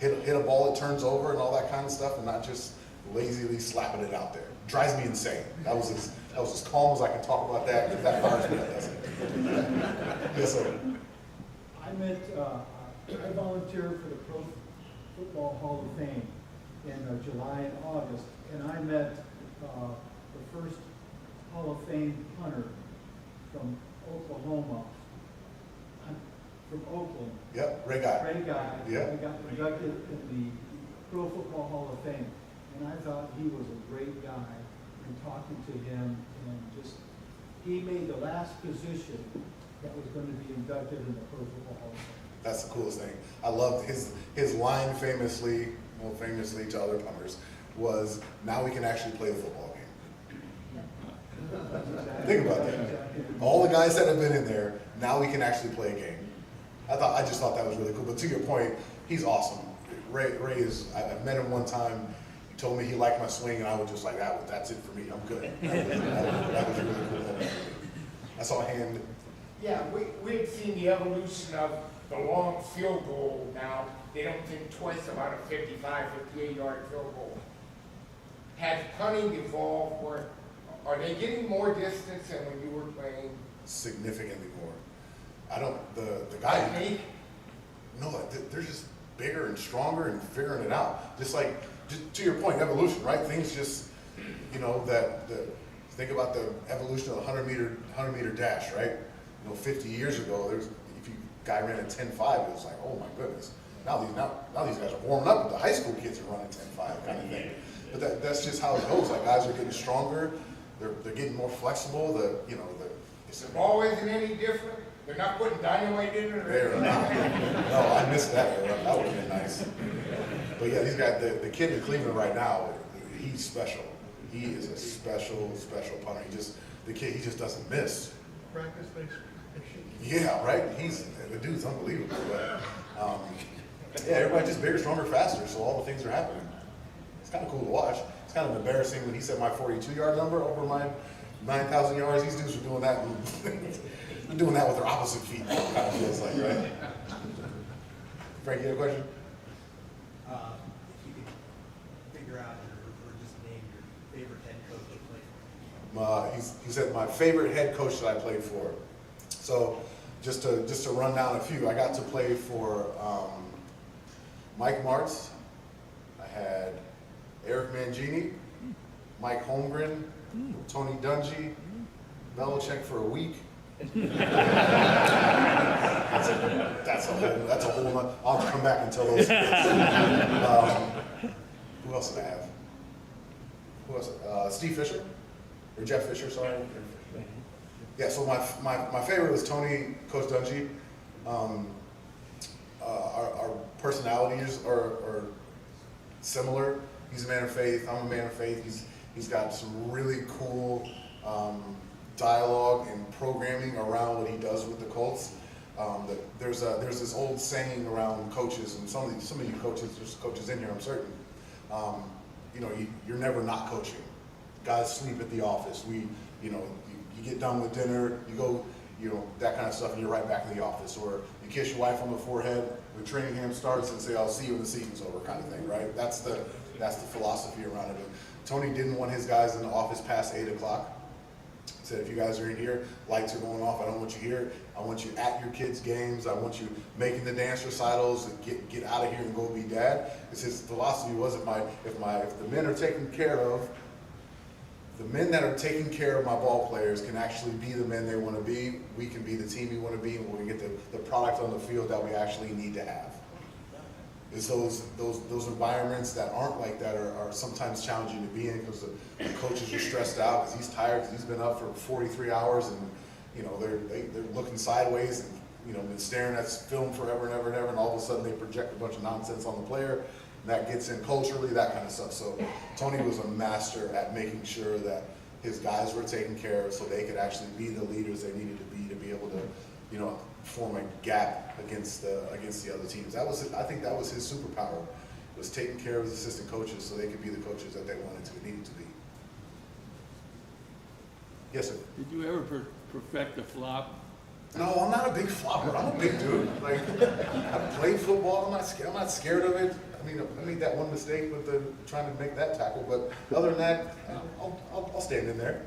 hit a ball that turns over and all that kind of stuff, and not just lazily slapping it out there. Drives me insane. That was as calm as I can talk about that, because that bothers me, that doesn't. Yes, sir. I volunteered for the Pro Football Hall of Fame in July and August, and I met the first Hall of Fame punter from Oklahoma, from Oakland. Yep, Ray Guy. Yep. I got inducted in the Pro Football Hall of Fame, and I thought he was a great guy. And talking to him, and he made the last position that was going to be inducted in the Pro Football Hall of Fame. That's the coolest thing. I loved his line famously to other punters was, "Now we can actually play a football game." Think about that. All the guys that have been in there, now we can actually play a game. I just thought that was really cool. But to your point, he's awesome. Ray is. I've met him one time. He told me he liked my swing, and I was just like, "That's it for me. I'm good." That was really cool. I saw a hand. Yeah, we've seen the evolution of the long field goal now. They don't think twice about a 55, 58-yard field goal. Has punting evolved, or are they getting more distance than when you were playing? Significantly more. The guy. Technique? No, they're just bigger and stronger and figuring it out. Just to your point, evolution, right? Things just, think about the evolution of the 100-meter dash, right? 50 years ago, if a guy ran a 10.5, it was like, oh my goodness. Now these guys are warming up, but the high school kids are running 10.5 kind of thing. But that's just how it goes. Like, guys are getting stronger, they're getting more flexible. The ball isn't any different. They're not putting dynamite in it. They're not. No, I missed that era. That would have been nice. But yeah, he's got the kid in Cleveland right now. He's special. He is a special punter. The kid just doesn't miss. Practice makes. Yeah, right. The dude's unbelievable. But yeah, everybody's just bigger, stronger, faster. So all the things are happening. It's kind of cool to watch. It's kind of embarrassing when he said my 42-yard number over my 9,000 yards. These dudes are doing that. They're doing that with their opposite feet. It kind of feels like, right? Frank, you have a question? If you could figure out or just name your favorite head coach you played for. He said my favorite head coach that I played for. So just to run down a few, I got to play for Mike Martz. I had Eric Mangini, Mike Holmgren, Tony Dungy, Belichick for a week. That's a whole lot. I'll have to come back and tell those. Who else did I have? Who else? Steve Fisher, or Jeff Fisher, sorry. Yeah, so my favorite was Tony, Coach Dungy. Our personalities are similar. He's a man of faith. I'm a man of faith. He's got some really cool dialogue and programming around what he does with the Colts. There's this old saying around coaches, and some of you coaches, there's coaches in here, I'm certain. You're never not coaching. Guys sleep at the office. You get done with dinner, you go, that kind of stuff, and you're right back in the office. Or you kiss your wife on the forehead when training camp starts and say, "I'll see you when the season's over," kind of thing, right? That's the philosophy around it. Tony didn't want his guys in the office past 8 o'clock. He said, if you guys are in here, lights are going off, I don't want you here. I want you at your kids' games. I want you making the dance recitals and get out of here and go be dad. Because his philosophy was if the men are taken care of, the men that are taking care of my ball players can actually be the men they want to be. We can be the team we want to be, and we can get the product on the field that we actually need to have. It's those environments that aren't like that are sometimes challenging to be in because the coaches are stressed out because he's tired because he's been up for 43 hours and they're looking sideways and been staring at film forever and ever and ever, and all of a sudden they project a bunch of nonsense on the player. And that gets in culturally, that kind of stuff. So Tony was a master at making sure that his guys were taken care of so they could actually be the leaders they needed to be able to, form a gap against the other teams. I think that was his superpower, was taking care of his assistant coaches so they could be the coaches that they needed to be. Yes, sir. Did you ever perfect a flop? No, I'm not a big flopper. I'm a big dude. Like, I played football. I'm not scared of it. I mean, I made that one mistake with trying to make that tackle, but other than that, I'll stand in there.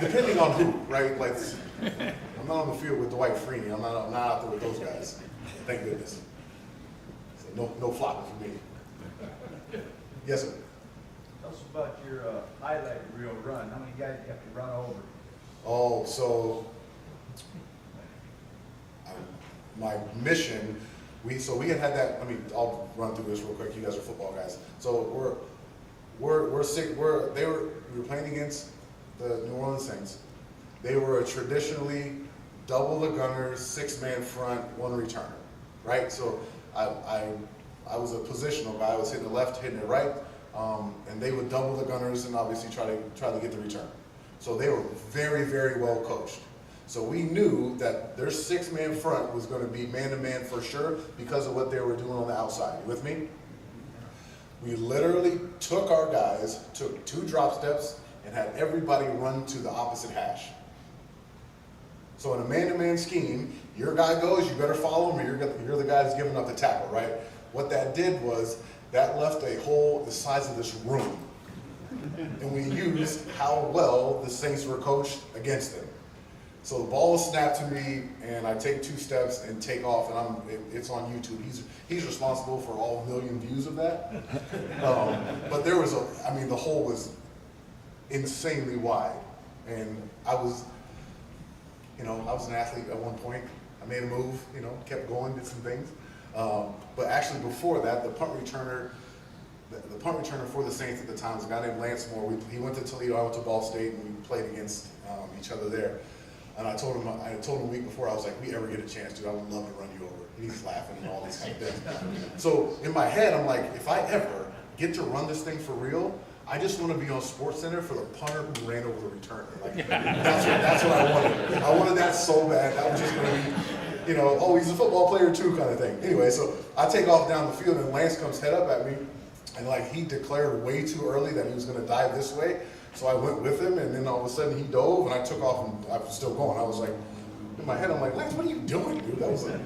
Depending on who, right? Like, I'm not on the field with Dwight Freeney. I'm not out there with those guys. Thank goodness. So no flopping for me. Yes, sir. Tell us about your highlight reel run. How many guys do you have to run over? Oh, so my mission. We had that. I'll run through this real quick. You guys are football guys. So we were playing against the New Orleans Saints. They were a traditionally double the gunners, 6-man front, 1 returner, right? So I was a positional guy. I was hitting the left, hitting the right, and they would double the gunners and obviously try to get the return. So they were very, very well coached. So we knew that their 6-man front was going to be man-to-man for sure because of what they were doing on the outside. You with me? We literally took our guys, took 2 drop steps, and had everybody run to the opposite hash. So in a man-to-man scheme, your guy goes, you better follow him, or you're the guy that's giving up the tackle, right? What that did was that left a hole the size of this room. And we used how well the Saints were coached against them. So the ball was snapped to me, and I take 2 steps and take off, and it's on YouTube. He's responsible for all 1 million views of that. But there was the hole was insanely wide, and I was an athlete at one point. I made a move, kept going, did some things. But actually before that, the punt returner for the Saints at the time was a guy named Lance Moore. He went to Toledo, I went to Ball State, and we played against each other there. And I told him a week before, I was like, if we ever get a chance, dude, I would love to run you over. And he's laughing and all these kind of things. So in my head, I'm like, if I ever get to run this thing for real, I just want to be on SportsCenter for the punter who ran over the returner. Like, that's what I wanted. I wanted that so bad. That was just going to be, you know, oh, he's a football player too kind of thing. Anyway, so I take off down the field and Lance comes head up at me. And like he declared way too early that he was going to dive this way. So I went with him, and then all of a sudden he dove, and I took off, and I was still going. I was like, in my head, I'm like, Lance, what are you doing, dude? That was a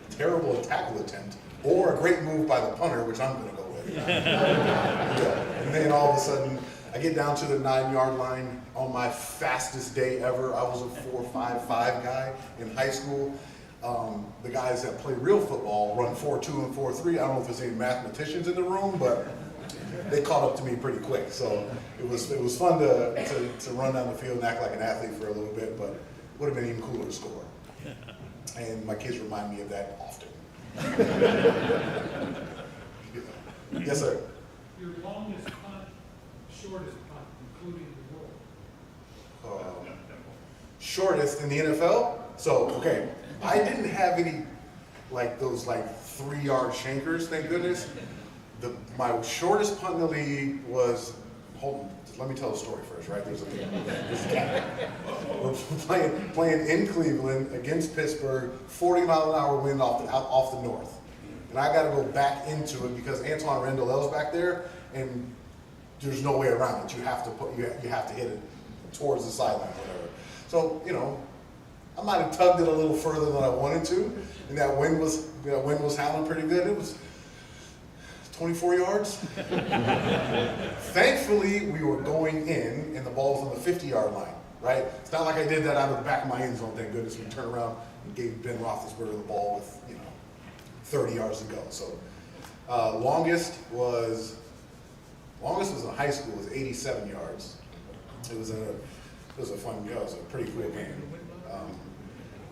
terrible tackle attempt. Or a great move by the punter, which I'm going to go with. Yeah. And then all of a sudden, I get down to the 9-yard line on my fastest day ever. I was a 4.55 guy in high school. The guys that play real football run 4.2 and 4.3. I don't know if there's any mathematicians in the room, but they caught up to me pretty quick. So it was fun to run down the field and act like an athlete for a little bit, but it would have been even cooler to score. And my kids remind me of that often. Yes, sir. Your longest punt, shortest punt, including the world. Shortest in the NFL? So, okay, I didn't have any like those like 3-yard shankers, thank goodness. My shortest punt in the league was, hold on, let me tell the story first, right? There's a gap. We're playing in Cleveland against Pittsburgh, 40-mile-an-hour wind off the north. And I got to go back into it because Antoine Randall's back there, and there's no way around it. You have to hit it towards the sideline, whatever. So, you know, I might have tugged it a little further than I wanted to, and that wind was howling pretty good. It was 24 yards. Thankfully, we were going in, and the ball was on the 50-yard line, right? It's not like I did that out of the back of my end zone, thank goodness. We turned around and gave Ben Roethlisberger the ball with, 30 yards to go. So longest was in high school, was 87 yards. It was a fun, it was a pretty cool game.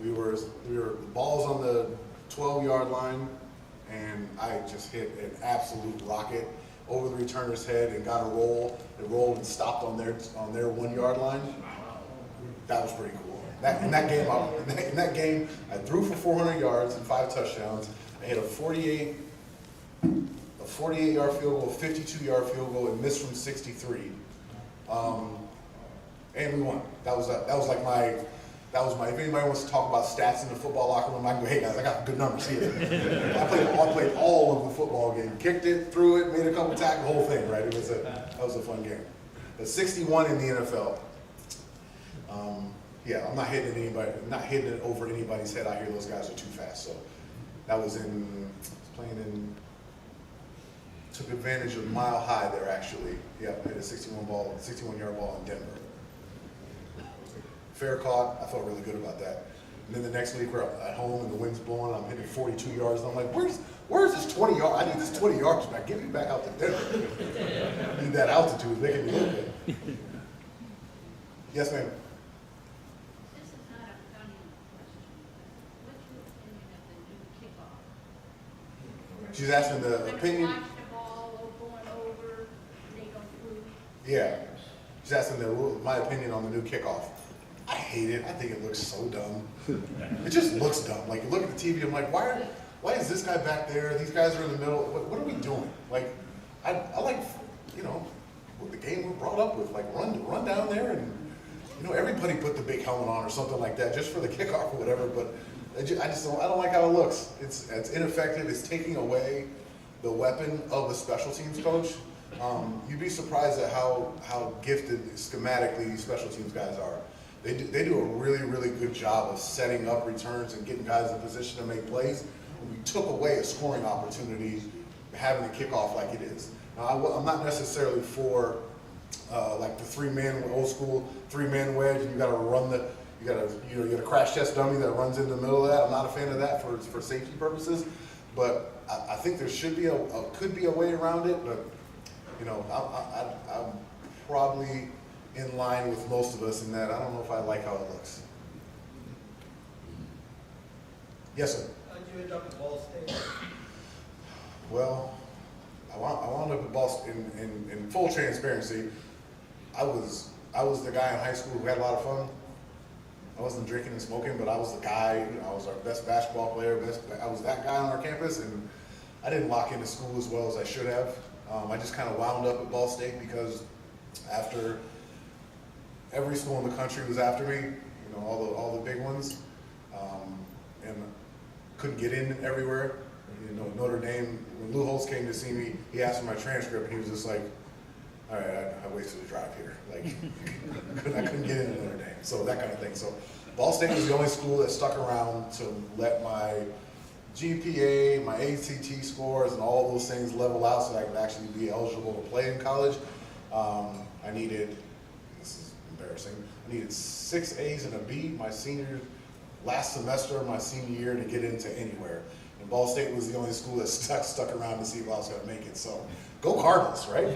The ball's on the 12-yard line, and I just hit an absolute rocket over the returner's head and got a roll. It rolled and stopped on their 1-yard line. That was pretty cool. In that game, I threw for 400 yards and 5 touchdowns. I hit a 48-yard field goal, a 52-yard field goal, and missed from 63. And we won. That was my. If anybody wants to talk about stats in the football locker room, I can go, hey guys, I got good numbers here. I played all of the football game, kicked it, threw it, made a couple tackles, the whole thing, right? That was a fun game. But 61 in the NFL. Yeah, I'm not hitting it over anybody's head. I hear those guys are too fast. So that was took advantage of Mile High there actually. Yeah, I hit a 61-yard ball in Denver. Fair caught, I felt really good about that. And then the next week we're at home and the wind's blowing, I'm hitting 42 yards, and I'm like, where's this 20 yards? I need this 20 yards back, get me back out to Denver. I need that altitude, making me look good. Yes, ma'am. This is not a funny question, but what's your opinion of the new kickoff? She's asking the opinion. Watch the ball going over, they go through. Yeah, she's asking my opinion on the new kickoff. I hate it. I think it looks so dumb. It just looks dumb. Like, you look at the TV, I'm like, why is this guy back there? These guys are in the middle. What are we doing? Like, I like, the game we're brought up with. Like, run down there and, everybody put the big helmet on or something like that just for the kickoff or whatever. But I don't like how it looks. It's ineffective. It's taking away the weapon of the special teams coach. You'd be surprised at how gifted schematically these special teams guys are. They do a really, really good job of setting up returns and getting guys in position to make plays. We took away a scoring opportunity having a kickoff like it is. Now, I'm not necessarily for like the old school 3-man wedge, and you got a crash test dummy that runs in the middle of that. I'm not a fan of that for safety purposes, but I think there could be a way around it. But I'm probably in line with most of us in that I don't know if I like how it looks. Yes, sir. How did you end up at Ball State? Well, I wound up at Ball State in full transparency. I was the guy in high school who had a lot of fun. I wasn't drinking and smoking, but I was the guy. I was our best basketball player. I was that guy on our campus, and I didn't lock into school as well as I should have. I just kind of wound up at Ball State because after every school in the country was after me, all the big ones, and couldn't get in everywhere. Notre Dame, when Lou Holtz came to see me, he asked for my transcript, and he was just like, all right, I wasted a drive here. Like, I couldn't get into Notre Dame, so that kind of thing. So Ball State was the only school that stuck around to let my GPA, my ACT scores, and all those things level out so that I could actually be eligible to play in college. I needed, this is embarrassing, I needed 6 A's and a B my last semester of my senior year to get into anywhere. And Ball State was the only school that stuck around to see if I was going to make it. So, go Cardinals, right?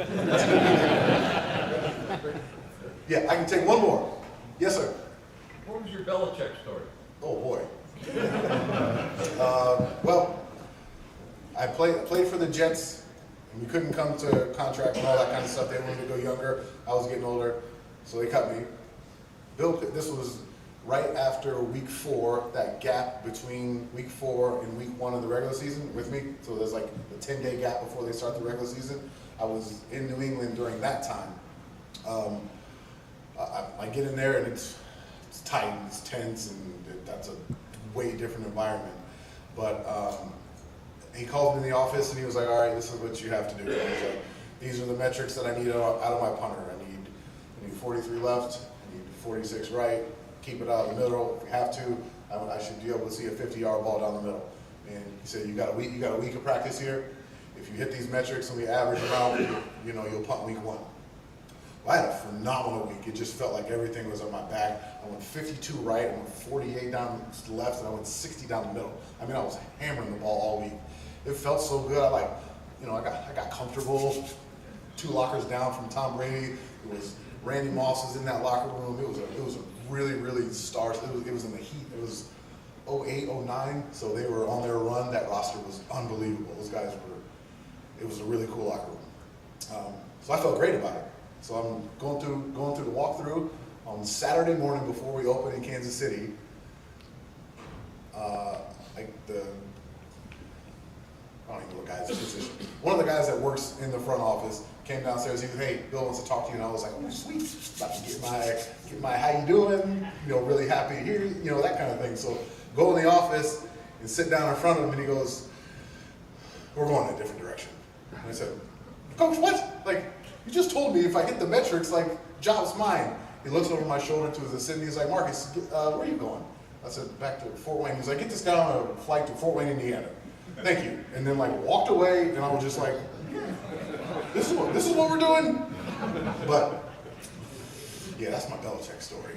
Yeah, I can take one more. Yes, sir. What was your Belichick story? Oh boy. Well, I played for the Jets, and we couldn't come to contract and all that kind of stuff. They wanted to go younger. I was getting older, so they cut me. This was right after week 4, that gap between week 4 and week 1 of the regular season with me. So there's like a 10-day gap before they start the regular season. I was in New England during that time. I get in there and it's tight and it's tense, and that's a way different environment. But he called me in the office and he was like, all right, this is what you have to do. He was like, these are the metrics that I need out of my punter. I need 43 left, I need 46 right, keep it out of the middle. If you have to, I should be able to see a 50-yard ball down the middle. And he said, you got a week of practice here. If you hit these metrics and we average them out, you'll punt week 1. Well, I had a phenomenal week. It just felt like everything was on my back. I went 52 right, I went 48 down the left, and I went 60 down the middle. I mean, I was hammering the ball all week. It felt so good. I got comfortable. 2 lockers down from Tom Brady. It was Randy Moss was in that locker room. It was a really, really star. It was in the heat. It was 08, 09, so they were on their run. That roster was unbelievable. Those guys were. It was a really cool locker room. So I felt great about it. So I'm going through the walkthrough on Saturday morning before we open in Kansas City. I don't even know what guy's position. One of the guys that works in the front office came downstairs. He was, hey, Bill wants to talk to you, and I was like, oh, sweet, about to get my how you doing? Really happy here, that kind of thing. So go in the office and sit down in front of him, and he goes, we're going in a different direction. And I said, Coach, what? Like, you just told me if I hit the metrics, like, job's mine. He looks over my shoulder to his assistant. He's like, Marcus, where are you going? I said, back to Fort Wayne. He's like, get this guy on a flight to Fort Wayne, Indiana. Thank you. And then walked away, and I was just like, this is what we're doing? But yeah, that's my Belichick story.